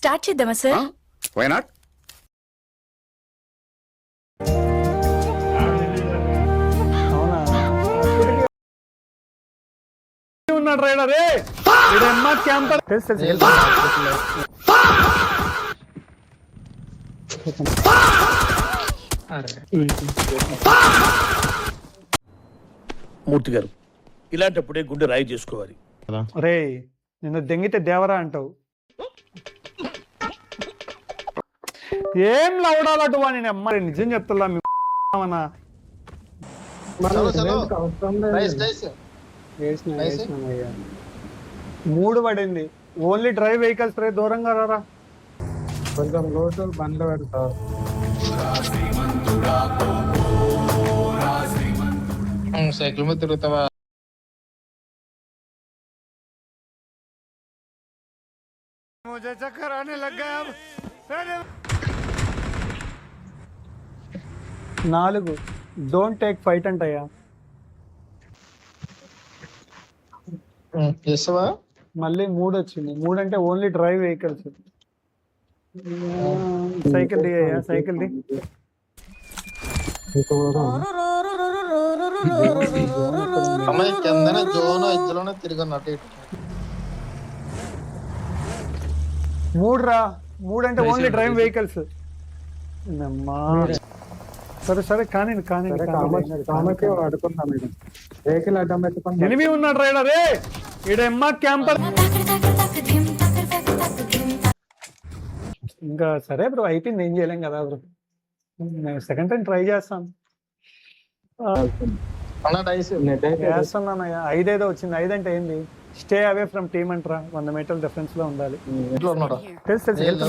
Start చేద్దామా sir? Why not? ఉన్నాడు rider Murthy గారు, ఇలాంటప్పుడే గుండె రాయి చేసుకోవాలి. రే నిన్ను దెంగితే దేవరా అంటావు. ఏం లవడాలటు వాడిని అమ్మ, నిజం చెప్తున్నా మీ మూడు పడింది. ఓన్లీ డ్రైవ్ వెహికల్స్ రే, దూరంగా రారా. కొంచెం లోటు బండ్లు పెడతా. సైకిల్ మీద తిరుగుతావా? నాలుగు డోంట్ టేక్ ఫైట్ అంటయ్యా. చేస్తావా? మళ్ళీ మూడు వచ్చింది. మూడు అంటే ఓన్లీ డ్రైవ్ వెహికల్స్. సైకిల్ దిగయ్యా, సైకిల్ ది. అమ్మాయి కిందనే జోను ఇద్దరునే తిరిగన్నట్టు. మూడు రా, మూడు అంటే ఓన్లీ డ్రైవ్ వెహికల్స్. సరే సరే కానీ అడుకుందాం. వెహికల్ అడ్డం పెట్టుకుంటాం. ఎనిమిది ఉన్నాడు రైడర్ ఈడమ్మా క్యాంపర్. ఇంకా సరే బ్రో, అయిపోయింది, ఏం చేయలేం కదా బ్రో. నేను సెకండ్ టైం ట్రై చేస్తాను. చేస్తున్నానయ్యా. 5 ఏదో వచ్చింది. 5 అంటే ఏంది? స్టే అవే ఫ్రమ్ టీమ్ అంటరా. 100 మీటర్ల డిఫరెన్స్ లో ఉండాలి. తెలుసు తెలుసు.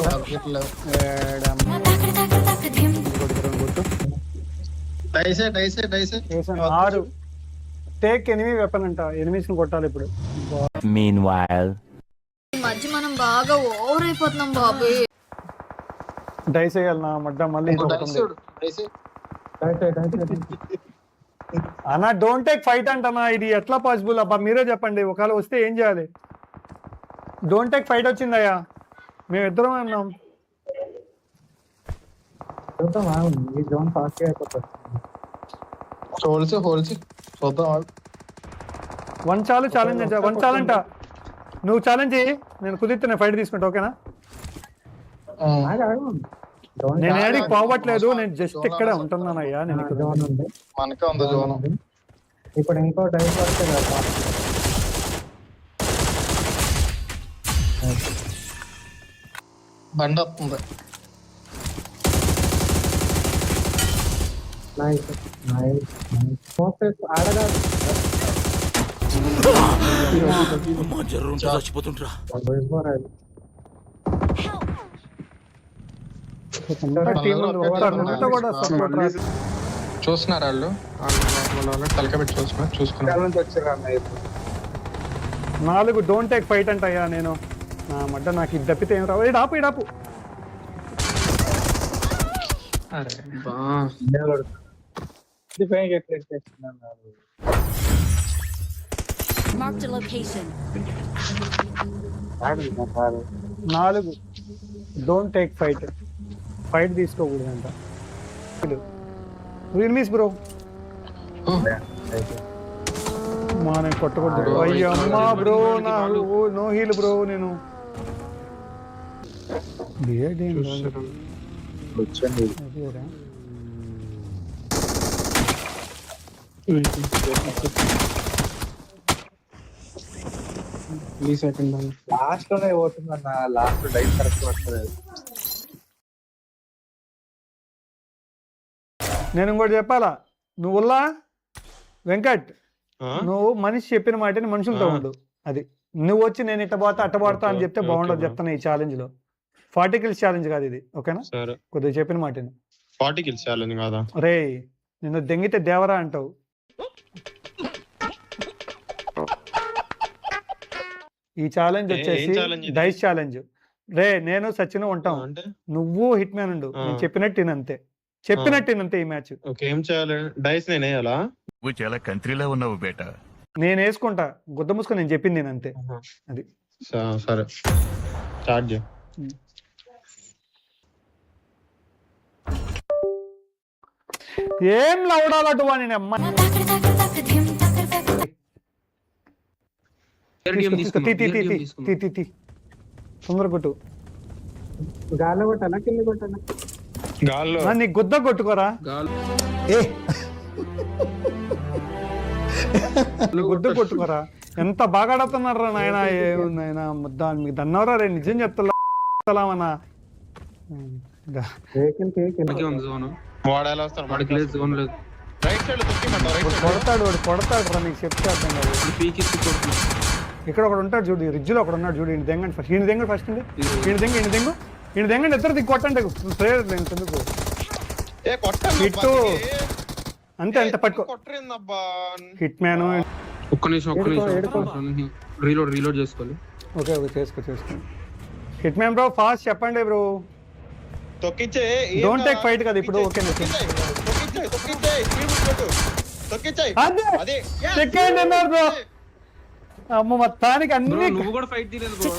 6 టేక్ ఎనిమి వెపన్ అంట. ఎనిమిస్ కొట్టాలి ఇప్పుడు. మధ్య మనం బాగా ఓవర్ అయిపోతున్నాం బాబు. డైస్ వేయాలన్నా మడ్డ మళ్ళీ. అన్నా డోంట్ టేక్ ఫైట్ అంటనా. ఇది ఎట్లా పాసిబుల్ అబ్బా, మీరే చెప్పండి. ఒకవేళ వస్తే ఏం చేయాలి? డోంట్ టేక్ ఫైట్ వచ్చిందయ్యా, మేము ఇద్దరం అన్నాం. వన్ చాలు, ఛాలెంజ్. 1 చాలంట. నువ్వు ఛాలెంజ్ చెయ్యి, నేను కుదిరితే నేను ఫైట్ తీసుకుంటా. ఓకేనా? నేను ఏడికి పోవట్లేదు, నేను జస్ట్ ఇక్కడే ఉంటున్నానయ్యా. నేను ఇప్పుడు ఇంకో డైవ్ పడితే కదా. బండి వస్తుంది. ఆడగా చచ్చిపోతుంటా. చూస్తున్నారు వాళ్ళు, తలకబెట్టి చూసుకున్నారు. 4 డోంట్ టేక్ ఫైట్ అంటయ్యా. నేను నా మడ్డ నాకు ఇది తప్పితే ఏం రావు. ఇడాపు ఇడాపు. Marked a location. 4 don't take fight. Fight తీసుకోకూడదంట. Will miss bro. మా నేను కొట్టకూడదు. అయ్యమ్మా బ్రో, నో హీల్ బ్రో. నేను లాస్ట్ లోనే పోతుందన్న. లాస్ట్ డైవ్ కరెక్ట్ పడుతుంది. నేను ఇంకోటి చెప్పాలా, నువ్వులా వెంకట్, నువ్వు మనిషి చెప్పిన మాటని మనుషులతో ఉండు. అది నువ్వు వచ్చి నేను ఇట్ట పోతా అట్ట పోతా అని చెప్తే బాగుండదు. చెప్తాను ఈ ఛాలెంజ్ లో 40 kills ఛాలెంజ్ కాదు ఇది. ఓకేనా? కొద్దిగా చెప్పిన మాటని. 40 kills ఛాలెంజ్ కాదా? రే నిన్ను దెంగితే దేవరా అంటావు. ఈ ఛాలెంజ్ వచ్చేసి డైస్ ఛాలెంజ్. రే నేను సచిన్ ఉంటాం, నువ్వు హిట్ మ్యాన్ ఉండు. నేను చెప్పినట్టు చెప్పినట్టు ఈ మ్యాచ్. ఏం చేయాలి? డైస్ నేను వేయాలా? నువ్వు చాలా కంట్రీలో ఉన్నావు బేట. నేను వేసుకుంటా, గుద్ద మూసుకొని నేను చెప్పింది నేను అంతే. అది సరే స్టార్ట్ చేయి. ఏం లవడాలటు వాడిని అమ్మ తీ తొందర కొట్టు గాల్లో కొట్టాలా కింద కొట్టాలా? గాల్లో నీ గుద్ద కొట్టుకోరా నీ గుద్ద కొట్టుకోరా ఎంత బాగా ఆడుతున్నారా నాయన ఏముంది దాని మీకు దన్నవరా రే నిజం చెప్తామన్నా వాడు ఎలా వస్తాడు రైట్ సైడ్ తొక్కిమంటావు రైట్ సైడ్ కొడతాడు రా నీకు చెప్తే అర్థం కాదు ఇక్కడ ఒకడు ఉంటాడు చూడు రిడ్జ్ లో ఒకడు ఉన్నాడు చూడు ఈయన దెంగండి ఫస్ట్ ఈయన దెంగండి ఫస్ట్ అండి ఈయన దెంగండి ఇద్దరు దిగి కొట్టండి ప్రేయర్ నేను ఎందుకు ఏ కొట్టాలి హిట్టు అంతే అంతే పట్టుకో కొట్టరిందబ్బా హిట్ మ్యాన్ ఒక్క నిమిషం రీలోడ్ చేసుకోవాలి. ఓకే చేసుకో హిట్ మ్యాన్ బ్రో ఫాస్ట్ చెప్పండి బ్రో తొక్కిచ్చే డోంట్ టేక్ ఫైట్ కదా ఇప్పుడు ఓకే అదే సెకండ్ అన్నారు బ్రో అమ్మ మొత్తానికి అన్ని నువ్వు కూడా ఫైట్ తీయలేదు bro.